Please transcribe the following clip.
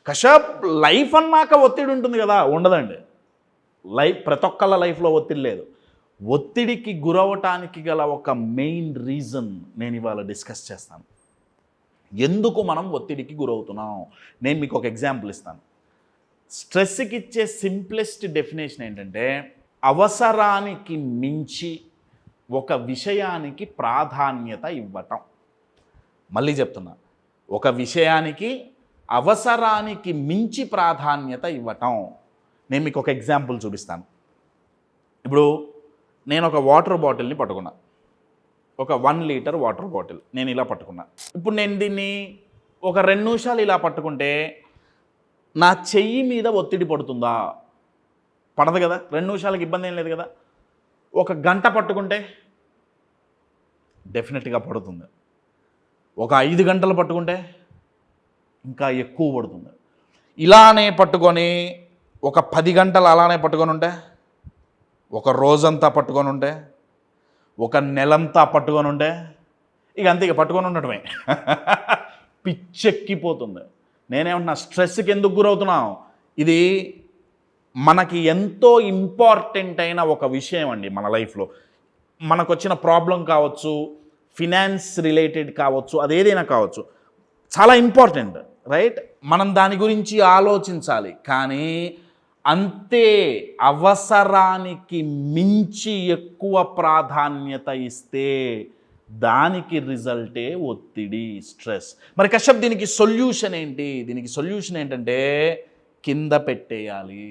Kashyap life అన్నాక ఒత్తిడి ఉంటుంది కదా, ఉండదండి. ప్రతి ఒక్కళ్ళ లైఫ్లో ఒత్తిడి లేదు. ఒత్తిడికి గురవటానికి గల ఒక మెయిన్ రీజన్ నేను ఇవాళ డిస్కస్ చేస్తాను. ఎందుకు మనం ఒత్తిడికి గురవుతున్నాం? నేను మీకు ఒక ఎగ్జాంపుల్ ఇస్తాను. స్ట్రెస్కి ఇచ్చే సింప్లెస్ట్ డెఫినేషన్ ఏంటంటే, అవసరానికి మించి ఒక విషయానికి ప్రాధాన్యత ఇవ్వటం. మళ్ళీ చెప్తున్నా, ఒక విషయానికి అవసరానికి మించి ప్రాధాన్యత ఇవ్వటం. నేను మీకు ఒక ఎగ్జాంపుల్ చూపిస్తాను. ఇప్పుడు నేను ఒక వాటర్ బాటిల్ని పట్టుకున్నా, ఒక 1 లీటర్ వాటర్ బాటిల్ నేను ఇలా పట్టుకున్నా. ఇప్పుడు నేను దీన్ని ఒక 2 నిమిషాలు ఇలా పట్టుకుంటే నా చెయ్యి మీద ఒత్తిడి పడుతుందా? పడదు కదా. 2 నిమిషాలకి ఇబ్బంది ఏం లేదు కదా. ఒక గంట పట్టుకుంటే డెఫినెట్గా పడుతుంది. ఒక 5 గంటలు పట్టుకుంటే ఇంకా ఎక్కువ పడుతుంది. ఇలానే పట్టుకొని ఒక 10 గంటలు అలానే పట్టుకొని ఉంటే, ఒక రోజంతా పట్టుకొని ఉంటే, ఒక నెలంతా పట్టుకొని ఉంటే, ఇక అంతే, ఇక పట్టుకొని ఉండటమే. పిచ్చెక్కిపోతుంది. నేనేమంటున్నా, స్ట్రెస్కి ఎందుకు గురవుతున్నాం? ఇది మనకి ఎంతో ఇంపార్టెంట్ అయిన ఒక విషయం అండి. మన లైఫ్లో మనకు వచ్చిన ప్రాబ్లం కావచ్చు, ఫినాన్స్ రిలేటెడ్ కావచ్చు, అదేదైనా కావచ్చు, చాలా ఇంపార్టెంట్, రైట్? మనం దాని గురించి ఆలోచించాలి. కానీ అంతే అవసరానికి మించి ఎక్కువ ప్రాధాన్యత ఇస్తే దానికి రిజల్టే ఒత్తిడి, స్ట్రెస్. మరి కశ్యప్ దీనికి సొల్యూషన్ ఏంటి? దీనికి సొల్యూషన్ ఏంటంటే కింద పెట్టేయాలి.